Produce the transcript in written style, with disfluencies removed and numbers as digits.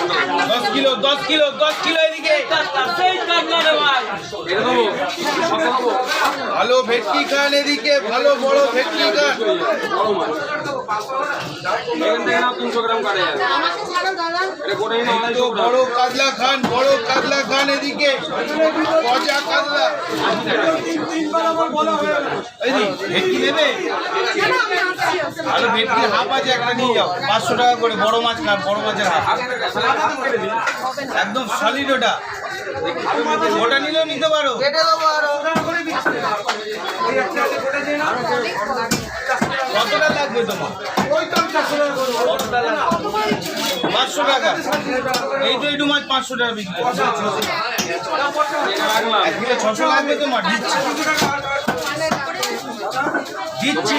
10 kilo এদিকে ভালো ভেটকি খান এদিকে, ভালো বড় ভেটকি খান। বড় কাতলা খান, বড় কাতলা খান এদিকে, গজা কাতলা। ভেটকি নেবে? ভালো ভেটকির হাফ আছে, একটা নিয়ে যাও। 500 টাকা করে বড় মাছ খান, বড় মাছের হাফ একদম সলিড। ওটা নিলেও নিতে পারো। কতটা লাগবে তোমার? 500 টাকা। এই তো একটু মাছ 500 টাকা বিক্রি। 1 কিলো 600 লাগবে তোমার। দিচ্ছি।